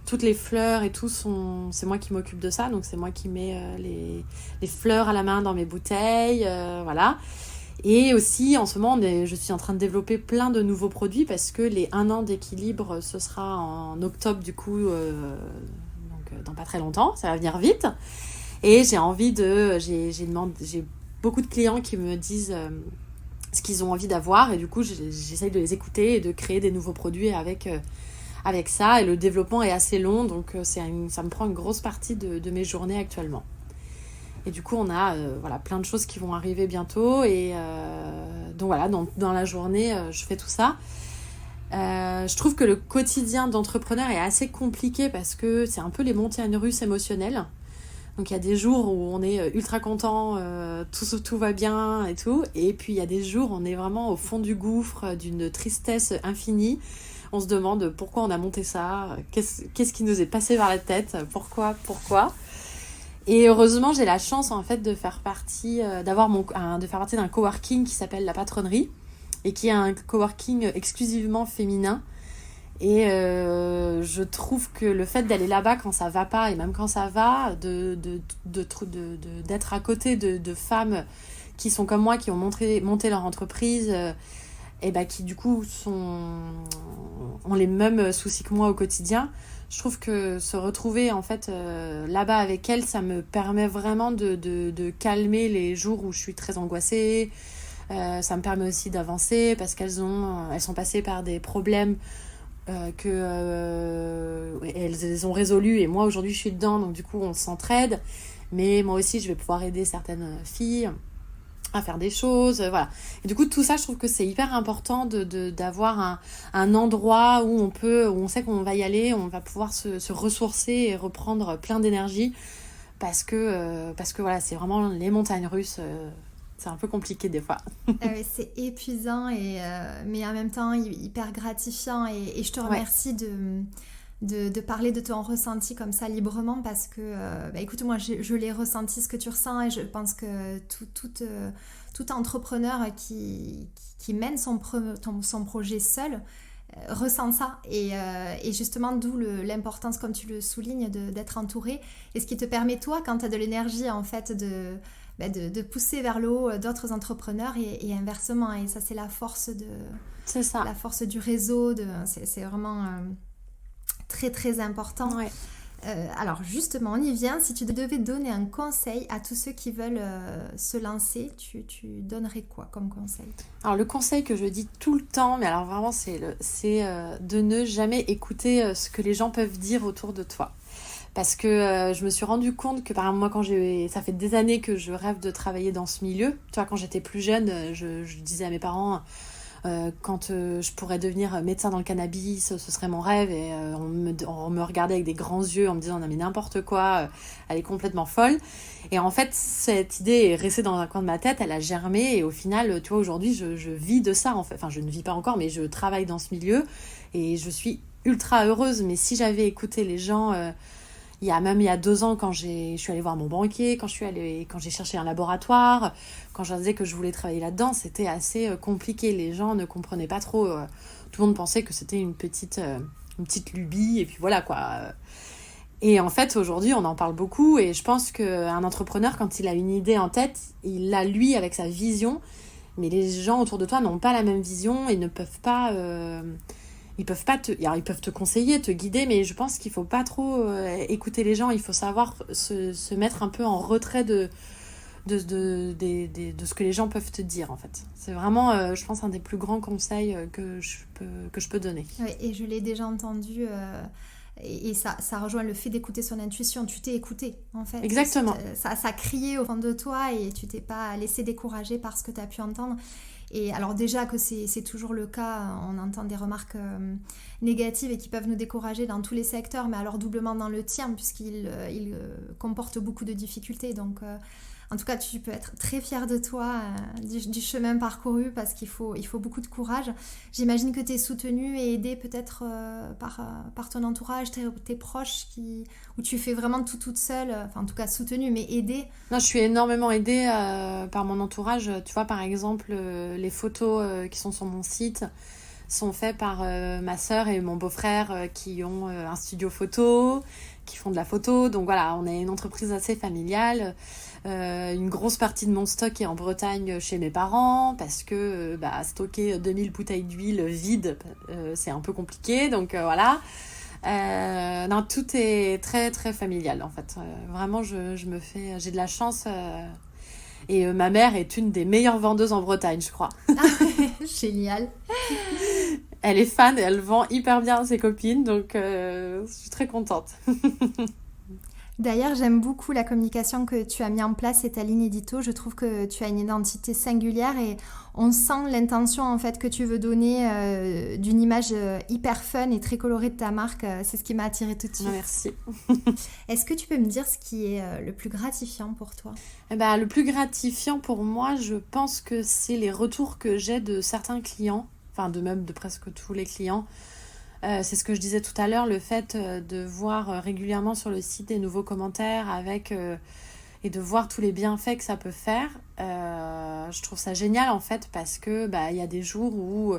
Speaker 2: toutes les fleurs et tout, c'est moi qui m'occupe de ça. Donc, c'est moi qui mets les fleurs à la main dans mes bouteilles. Voilà. Et aussi, en ce moment, je suis en train de développer plein de nouveaux produits parce que les 1 an d'Équilibre, ce sera en octobre, du coup, donc dans pas très longtemps. Ça va venir vite. Et j'ai beaucoup de clients qui me disent ce qu'ils ont envie d'avoir, et du coup j'essaye de les écouter et de créer des nouveaux produits avec ça. Et le développement est assez long, donc ça me prend une grosse partie de mes journées actuellement. Et du coup on a plein de choses qui vont arriver bientôt, et donc voilà, dans la journée je fais tout ça. Je trouve que le quotidien d'entrepreneur est assez compliqué parce que c'est un peu les montagnes russes émotionnelles. Donc il y a des jours où on est ultra content, tout va bien et tout. Et puis il y a des jours où on est vraiment au fond du gouffre, d'une tristesse infinie. On se demande pourquoi on a monté ça, qu'est-ce qui nous est passé par la tête, pourquoi. Et heureusement, j'ai la chance en fait de faire partie d'un coworking qui s'appelle La Patronnerie, et qui est un coworking exclusivement féminin. Et je trouve que le fait d'aller là-bas quand ça va pas, et même quand ça va, d'être à côté de femmes qui sont comme moi, qui ont monté leur entreprise, qui du coup ont les mêmes soucis que moi au quotidien, je trouve que se retrouver en fait là-bas avec elles, ça me permet vraiment de calmer les jours où je suis très angoissée. Ça me permet aussi d'avancer parce qu'elles sont passées par des problèmes elles ont résolu, et moi aujourd'hui je suis dedans, donc du coup on s'entraide, mais moi aussi je vais pouvoir aider certaines filles. à faire des choses, voilà. Et du coup, tout ça, je trouve que c'est hyper important d'avoir un endroit où on sait qu'on va y aller, on va pouvoir se ressourcer et reprendre plein d'énergie parce que voilà, c'est vraiment les montagnes russes, c'est un peu compliqué des fois.
Speaker 1: C'est épuisant, mais en même temps hyper gratifiant. Et je te remercie de parler de ton ressenti comme ça librement parce que, écoute, moi je l'ai ressenti ce que tu ressens et je pense que tout entrepreneur qui mène son projet seul ressent ça. Et justement, d'où l'importance, comme tu le soulignes, d'être entouré. Et ce qui te permet, toi, quand tu as de l'énergie, en fait, de pousser vers le haut d'autres entrepreneurs et inversement. Et ça, c'est la force
Speaker 2: C'est ça.
Speaker 1: La force du réseau. C'est vraiment très, très important.
Speaker 2: Ouais.
Speaker 1: Alors justement, on y vient. Si tu devais donner un conseil à tous ceux qui veulent se lancer, tu donnerais quoi comme conseil?
Speaker 2: Alors le conseil que je dis tout le temps, mais alors vraiment c'est de ne jamais écouter ce que les gens peuvent dire autour de toi. Parce que je me suis rendu compte que par exemple moi ça fait des années que je rêve de travailler dans ce milieu. Tu vois, quand j'étais plus jeune, je disais à mes parents... quand je pourrais devenir médecin dans le cannabis, ce serait mon rêve, et on me regardait avec des grands yeux en me disant non mais n'importe quoi, elle est complètement folle. Et en fait cette idée est restée dans un coin de ma tête, elle a germé, et au final tu vois aujourd'hui je vis de ça en fait. Enfin je ne vis pas encore, mais je travaille dans ce milieu et je suis ultra heureuse. Mais si j'avais écouté les gens il y a 2 ans, quand je suis allée voir mon banquier, quand j'ai cherché un laboratoire, quand je leur disais que je voulais travailler là-dedans, c'était assez compliqué. Les gens ne comprenaient pas trop. Tout le monde pensait que c'était une petite lubie, et puis voilà quoi. Et en fait, aujourd'hui, on en parle beaucoup, et je pense qu'un entrepreneur, quand il a une idée en tête, il l'a lui avec sa vision, mais les gens autour de toi n'ont pas la même vision et ne peuvent pas... Ils peuvent te conseiller, te guider, mais je pense qu'il faut pas trop écouter les gens. Il faut savoir se mettre un peu en retrait de ce que les gens peuvent te dire, en fait. C'est vraiment, je pense, un des plus grands conseils que je peux donner.
Speaker 1: Oui, et je l'ai déjà entendu, et ça rejoint le fait d'écouter son intuition. Tu t'es écouté, en fait.
Speaker 2: Exactement.
Speaker 1: Ça criait au fond de toi et tu t'es pas laissé décourager par ce que tu as pu entendre. Et alors déjà que c'est toujours le cas, on entend des remarques négatives et qui peuvent nous décourager dans tous les secteurs, mais alors doublement dans le tien, puisqu'il comporte beaucoup de difficultés. Donc en tout cas, tu peux être très fière de toi, du chemin parcouru, parce qu'il faut beaucoup de courage. J'imagine que tu es soutenue et aidée peut-être par ton entourage, tes proches, où tu fais vraiment tout toute seule, enfin en tout cas soutenue, mais aidée.
Speaker 2: Non, je suis énormément aidée par mon entourage. Tu vois, par exemple, les photos qui sont sur mon site sont faites par ma sœur et mon beau-frère qui ont un studio photo, qui font de la photo. Donc voilà, on est une entreprise assez familiale. Une grosse partie de mon stock est en Bretagne chez mes parents, parce que stocker 2000 bouteilles d'huile vides, c'est un peu compliqué. Donc voilà. Non, tout est très très familial en fait. Vraiment, j'ai de la chance. Et ma mère est une des meilleures vendeuses en Bretagne, je crois.
Speaker 1: Génial.
Speaker 2: Elle est fan et elle vend hyper bien à ses copines, donc je suis très contente.
Speaker 1: D'ailleurs, j'aime beaucoup la communication que tu as mis en place et ta ligne édito. Je trouve que tu as une identité singulière et on sent l'intention en fait que tu veux donner d'une image hyper fun et très colorée de ta marque. C'est ce qui m'a attirée tout de suite.
Speaker 2: Merci.
Speaker 1: Est-ce que tu peux me dire ce qui est le plus gratifiant pour toi?
Speaker 2: Le plus gratifiant pour moi, je pense que c'est les retours que j'ai de certains clients, enfin de presque tous les clients. C'est ce que je disais tout à l'heure, le fait de voir régulièrement sur le site des nouveaux commentaires et de voir tous les bienfaits que ça peut faire. Je trouve ça génial en fait, parce que il y a des jours où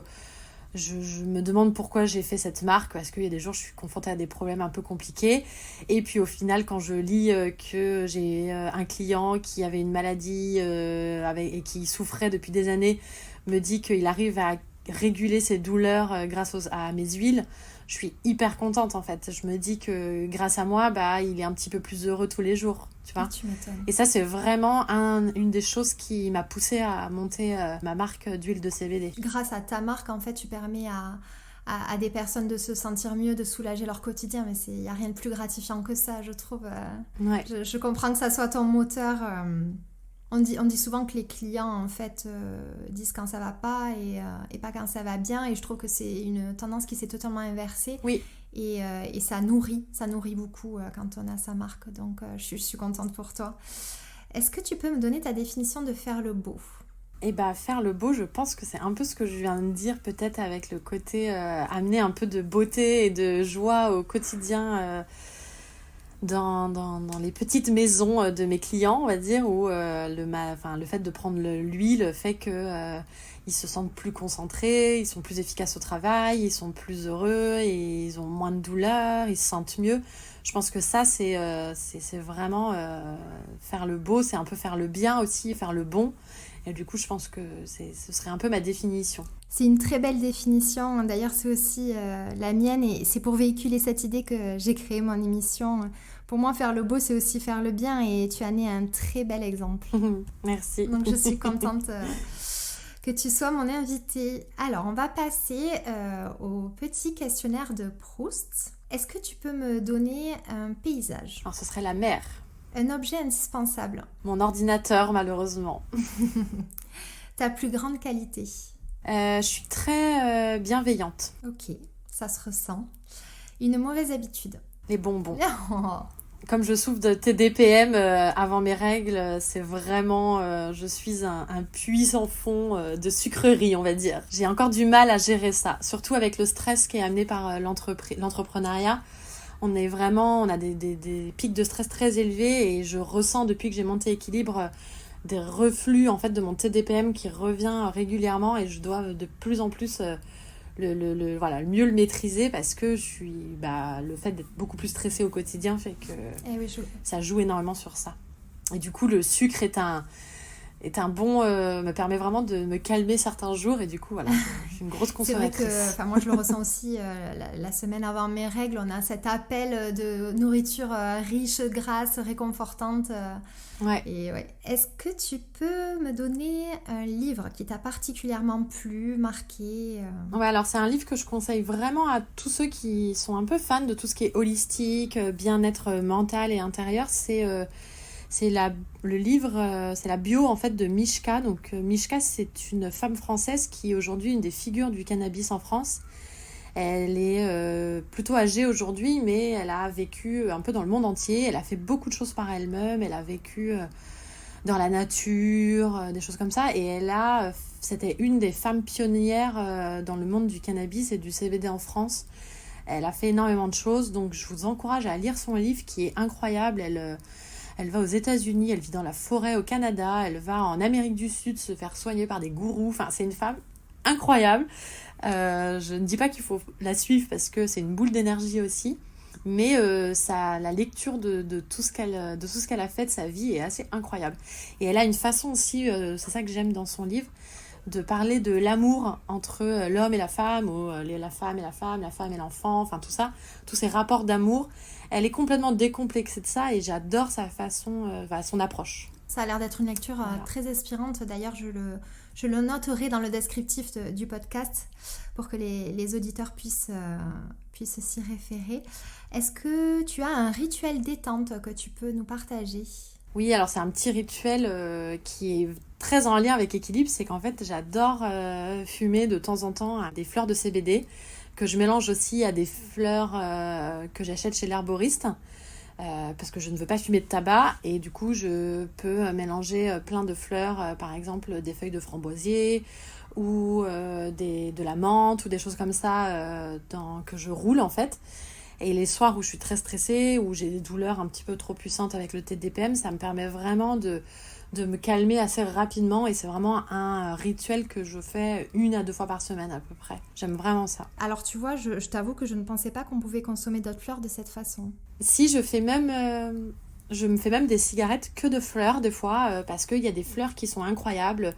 Speaker 2: je me demande pourquoi j'ai fait cette marque, parce qu'il y a des jours où je suis confrontée à des problèmes un peu compliqués, et puis au final quand je lis que j'ai un client qui avait une maladie et qui souffrait depuis des années, me dit qu'il arrive à réguler ses douleurs grâce à mes huiles, je suis hyper contente en fait. Je me dis que grâce à moi, il est un petit peu plus heureux tous les jours, tu vois.
Speaker 1: Tu m'étonnes.
Speaker 2: Et ça, c'est vraiment une des choses qui m'a poussée à monter ma marque d'huile de CBD.
Speaker 1: Grâce à ta marque, en fait, tu permets à des personnes de se sentir mieux, de soulager leur quotidien, mais il n'y a rien de plus gratifiant que ça, je trouve.
Speaker 2: Ouais.
Speaker 1: Je comprends que ça soit ton moteur. On dit souvent que les clients, en fait, disent quand ça va pas et pas quand ça va bien. Et je trouve que c'est une tendance qui s'est totalement inversée.
Speaker 2: Oui.
Speaker 1: Et ça nourrit beaucoup quand on a sa marque. Donc, je suis contente pour toi. Est-ce que tu peux me donner ta définition de faire le beau?
Speaker 2: Et bah faire le beau, je pense que c'est un peu ce que je viens de dire, peut-être avec le côté amener un peu de beauté et de joie au quotidien dans les petites maisons de mes clients, on va dire, où le fait de prendre l'huile fait que ils se sentent plus concentrés, ils sont plus efficaces au travail, ils sont plus heureux, et ils ont moins de douleur, ils se sentent mieux. Je pense que ça, c'est vraiment faire le beau, c'est un peu faire le bien aussi, faire le bon. Et du coup, je pense que ce serait un peu ma définition.
Speaker 1: C'est une très belle définition. D'ailleurs, c'est aussi la mienne et c'est pour véhiculer cette idée que j'ai créé mon émission. Pour moi, faire le beau, c'est aussi faire le bien et tu en es un très bel exemple.
Speaker 2: Merci.
Speaker 1: Donc, je suis contente que tu sois mon invitée. Alors, on va passer au petit questionnaire de Proust. Est-ce que tu peux me donner un paysage?
Speaker 2: Alors, ce serait la mer.
Speaker 1: Un objet indispensable?
Speaker 2: Mon ordinateur, malheureusement.
Speaker 1: Ta plus grande qualité?
Speaker 2: Je suis très bienveillante.
Speaker 1: Ok, ça se ressent. Une mauvaise habitude?
Speaker 2: Les bonbons.
Speaker 1: Oh.
Speaker 2: Comme je souffre de TDPM avant mes règles, c'est vraiment... je suis un puits sans fond de sucreries, on va dire. J'ai encore du mal à gérer ça, surtout avec le stress qui est amené par l'entrepreneuriat. On a des pics de stress très élevés et je ressens depuis que j'ai monté Équilibre des reflux en fait de mon TDPM qui revient régulièrement et je dois de plus en plus mieux le maîtriser parce que le fait d'être beaucoup plus stressée au quotidien fait que ça joue énormément sur ça. Et du coup, le sucre est un bon me permet vraiment de me calmer certains jours et du coup voilà, je suis une grosse consommatrice.
Speaker 1: C'est vrai que moi je le ressens aussi la semaine avant mes règles, on a cet appel de nourriture riche, grasse, réconfortante.
Speaker 2: Ouais.
Speaker 1: Et ouais. Est-ce que tu peux me donner un livre qui t'a particulièrement plu, marqué?
Speaker 2: Ouais, alors c'est un livre que je conseille vraiment à tous ceux qui sont un peu fans de tout ce qui est holistique, bien-être mental et intérieur. C'est le livre, c'est la bio en fait de Mishka. Donc Mishka, c'est une femme française qui est aujourd'hui une des figures du cannabis en France. Elle est plutôt âgée aujourd'hui, mais elle a vécu un peu dans le monde entier. Elle a fait beaucoup de choses par elle-même. Elle a vécu dans la nature, des choses comme ça. Et c'était une des femmes pionnières dans le monde du cannabis et du CBD en France. Elle a fait énormément de choses. Donc je vous encourage à lire son livre qui est incroyable. Elle va aux États-Unis, elle vit dans la forêt au Canada, elle va en Amérique du Sud se faire soigner par des gourous. Enfin, c'est une femme incroyable. Je ne dis pas qu'il faut la suivre parce que c'est une boule d'énergie aussi, mais la lecture de tout ce qu'elle a fait de sa vie est assez incroyable. Et elle a une façon aussi, c'est ça que j'aime dans son livre, de parler de l'amour entre l'homme et la femme, ou la femme et la femme, la femme et l'enfant, enfin tout ça, tous ces rapports d'amour. Elle est complètement décomplexée de ça et j'adore sa façon, son approche.
Speaker 1: Ça a l'air d'être une lecture très inspirante. D'ailleurs, je le noterai dans le descriptif du podcast pour que les auditeurs puissent s'y référer. Est-ce que tu as un rituel détente que tu peux nous partager?
Speaker 2: Oui, alors c'est un petit rituel qui est très en lien avec Équilibre. C'est qu'en fait, j'adore fumer de temps en temps des fleurs de CBD que je mélange aussi à des fleurs que j'achète chez l'herboriste. Parce que je ne veux pas fumer de tabac et du coup je peux mélanger plein de fleurs, par exemple des feuilles de framboisier ou de la menthe ou des choses comme ça que je roule en fait. Et les soirs où je suis très stressée, où j'ai des douleurs un petit peu trop puissantes avec le TDPM, ça me permet vraiment de me calmer assez rapidement et c'est vraiment un rituel que je fais 1 à 2 fois par semaine à peu près. J'aime vraiment ça.
Speaker 1: Alors tu vois, je t'avoue que je ne pensais pas qu'on pouvait consommer d'autres fleurs de cette façon.
Speaker 2: Si, je me fais même des cigarettes que de fleurs des fois parce qu'il y a des fleurs qui sont incroyables.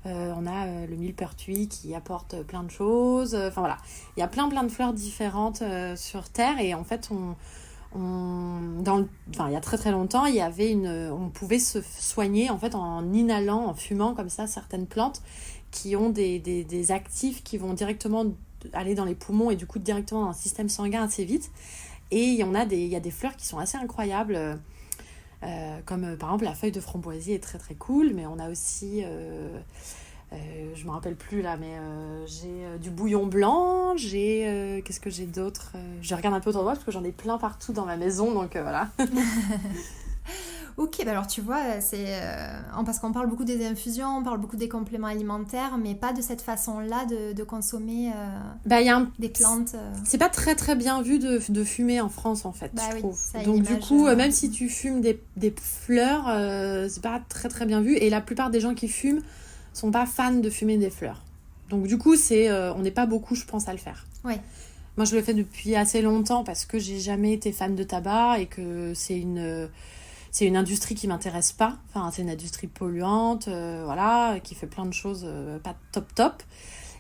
Speaker 2: On a le millepertuis qui apporte plein de choses. Enfin voilà, il y a plein de fleurs différentes sur Terre et en fait il y a très très longtemps, on pouvait se soigner en fait en inhalant, en fumant comme ça certaines plantes qui ont des actifs qui vont directement aller dans les poumons et du coup directement dans le système sanguin assez vite. Et il y a des fleurs qui sont assez incroyables. Comme par exemple la feuille de framboisier est très très cool, mais on a aussi, je me rappelle plus là, mais j'ai du bouillon blanc, qu'est-ce que j'ai d'autre? Je regarde un peu autour de moi parce que j'en ai plein partout dans ma maison, donc voilà.
Speaker 1: Ok, bah alors tu vois, parce qu'on parle beaucoup des infusions, on parle beaucoup des compléments alimentaires, mais pas de cette façon-là de consommer des plantes.
Speaker 2: C'est pas très très bien vu de fumer en France en fait, je trouve. Donc du coup, même si tu fumes des fleurs, c'est pas très très bien vu. Et la plupart des gens qui fument sont pas fans de fumer des fleurs. Donc du coup, on n'est pas beaucoup, je pense, à le faire.
Speaker 1: Ouais.
Speaker 2: Moi, je le fais depuis assez longtemps parce que j'ai jamais été fan de tabac et que c'est une industrie qui m'intéresse pas. Enfin, c'est une industrie polluante, voilà, qui fait plein de choses pas top.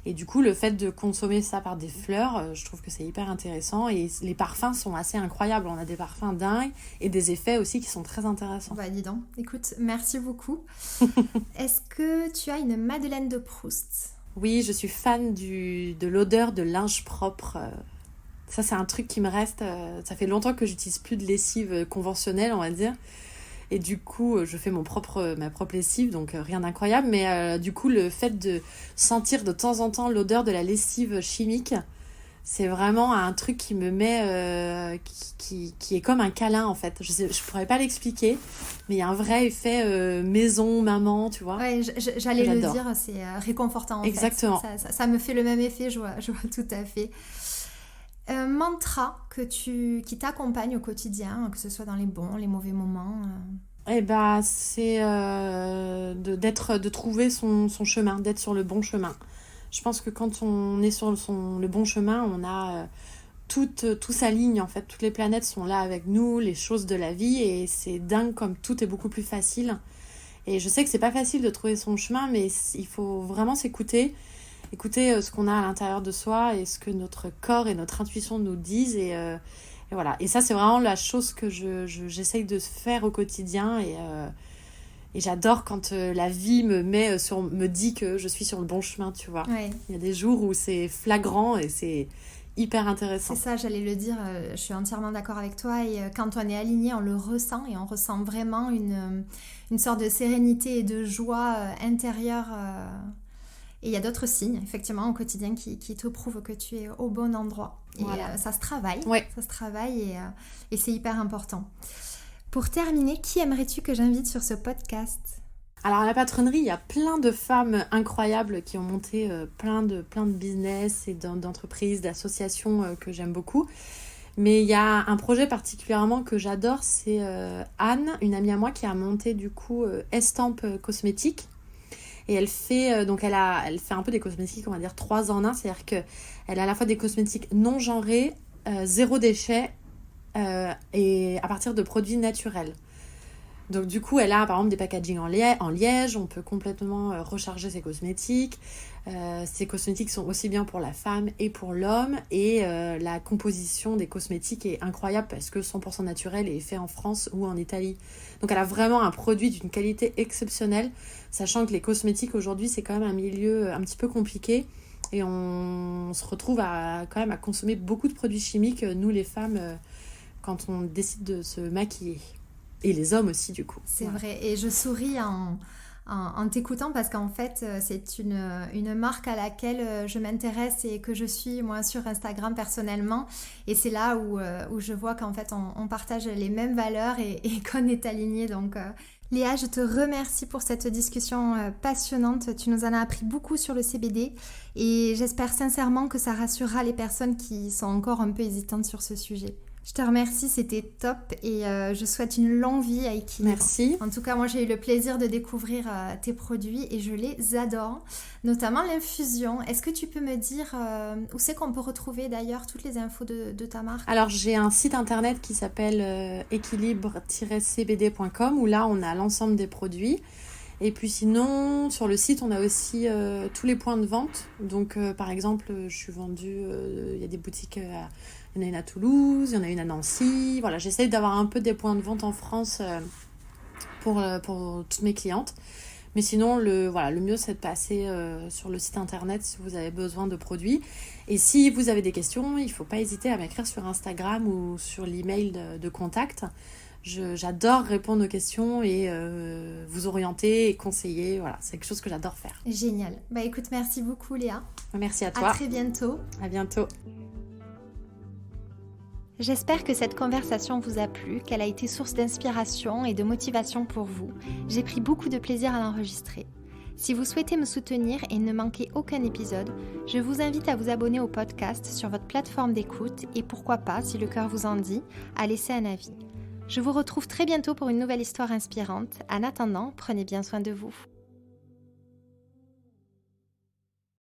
Speaker 2: Et du coup, le fait de consommer ça par des fleurs, je trouve que c'est hyper intéressant. Et les parfums sont assez incroyables. On a des parfums dingues et des effets aussi qui sont très intéressants.
Speaker 1: Bah, dis donc. Écoute, merci beaucoup. Est-ce que tu as une Madeleine de Proust?
Speaker 2: Oui, je suis fan de l'odeur de linge propre. Ça, c'est un truc qui me reste. Ça fait longtemps que j'utilise plus de lessive conventionnelle, on va dire. Et du coup, je fais ma propre lessive, donc rien d'incroyable. Mais du coup, le fait de sentir de temps en temps l'odeur de la lessive chimique, c'est vraiment un truc qui me met... qui est comme un câlin, en fait. Je pourrais pas l'expliquer, mais il y a un vrai effet maison, maman, tu vois.
Speaker 1: Ouais, j'allais le dire, c'est réconfortant, en
Speaker 2: Exactement.
Speaker 1: fait. Ça me fait le même effet, je vois tout à fait. Un mantra qui t'accompagne au quotidien, que ce soit dans les bons, les mauvais moments.
Speaker 2: Eh ben, c'est de trouver son chemin, d'être sur le bon chemin. Je pense que quand on est sur le bon chemin, on a tout s'aligne en fait. Toutes les planètes sont là avec nous, les choses de la vie, et c'est dingue comme tout est beaucoup plus facile. Et je sais que c'est pas facile de trouver son chemin, mais il faut vraiment s'écouter. Écouter ce qu'on a à l'intérieur de soi et ce que notre corps et notre intuition nous disent. Et voilà. Et ça, c'est vraiment la chose que j'essaye de faire au quotidien. Et j'adore quand la vie me dit que je suis sur le bon chemin, tu vois.
Speaker 1: Ouais.
Speaker 2: Il y a des jours où c'est flagrant et c'est hyper intéressant.
Speaker 1: C'est ça, j'allais le dire. Je suis entièrement d'accord avec toi. Et quand on est aligné, on le ressent. Et on ressent vraiment une sorte de sérénité et de joie intérieure. Et il y a d'autres signes, effectivement, au quotidien qui te prouvent que tu es au bon endroit. Et
Speaker 2: voilà.
Speaker 1: Ça se travaille.
Speaker 2: Ouais.
Speaker 1: Ça se travaille et c'est hyper important. Pour terminer, qui aimerais-tu que j'invite sur ce podcast ?
Speaker 2: Alors à la patronnerie, il y a plein de femmes incroyables qui ont monté plein de business et d'entreprises, d'associations que j'aime beaucoup. Mais il y a un projet particulièrement que j'adore, c'est Anne, une amie à moi qui a monté du coup Estampe Cosmétiques. Et elle fait un peu des cosmétiques, on va dire 3 en 1, c'est-à-dire qu'elle a à la fois des cosmétiques non genrés, zéro déchet et à partir de produits naturels. Donc du coup, elle a par exemple des packagings en liège, on peut complètement recharger ses cosmétiques. Ces cosmétiques sont aussi bien pour la femme et pour l'homme. Et la composition des cosmétiques est incroyable parce que 100% naturel et fait en France ou en Italie. Donc elle a vraiment un produit d'une qualité exceptionnelle, sachant que les cosmétiques aujourd'hui, c'est quand même un milieu un petit peu compliqué. Et on se retrouve quand même à consommer beaucoup de produits chimiques, nous les femmes, quand on décide de se maquiller. Et les hommes aussi, du coup.
Speaker 1: C'est vrai. Et je souris en t'écoutant parce qu'en fait, c'est une marque à laquelle je m'intéresse et que je suis, moi, sur Instagram personnellement. Et c'est là où je vois qu'en fait, on partage les mêmes valeurs et qu'on est alignés. Donc, Léa, je te remercie pour cette discussion passionnante. Tu nous en as appris beaucoup sur le CBD et j'espère sincèrement que ça rassurera les personnes qui sont encore un peu hésitantes sur ce sujet. Je te remercie, c'était top et je souhaite une longue vie à Équilibre.
Speaker 2: Merci.
Speaker 1: En tout cas, moi j'ai eu le plaisir de découvrir tes produits et je les adore, notamment l'infusion. Est-ce que tu peux me dire où c'est qu'on peut retrouver d'ailleurs toutes les infos de ta marque ?
Speaker 2: Alors j'ai un site internet qui s'appelle équilibre-cbd.com où là on a l'ensemble des produits. Et puis sinon, sur le site, on a aussi tous les points de vente. Donc par exemple, je suis vendue, il y a des boutiques... il y en a une à Toulouse, il y en a une à Nancy. Voilà, j'essaye d'avoir un peu des points de vente en France pour toutes mes clientes. Mais sinon, le mieux, c'est de passer sur le site internet si vous avez besoin de produits. Et si vous avez des questions, il ne faut pas hésiter à m'écrire sur Instagram ou sur l'email de contact. J'adore répondre aux questions et vous orienter et conseiller. Voilà, c'est quelque chose que j'adore faire.
Speaker 1: Génial. Bah écoute, merci beaucoup Léa.
Speaker 2: Merci à toi.
Speaker 1: À très bientôt.
Speaker 2: À bientôt.
Speaker 1: J'espère que cette conversation vous a plu, qu'elle a été source d'inspiration et de motivation pour vous. J'ai pris beaucoup de plaisir à l'enregistrer. Si vous souhaitez me soutenir et ne manquer aucun épisode, je vous invite à vous abonner au podcast sur votre plateforme d'écoute et pourquoi pas, si le cœur vous en dit, à laisser un avis. Je vous retrouve très bientôt pour une nouvelle histoire inspirante. En attendant, prenez bien soin de vous.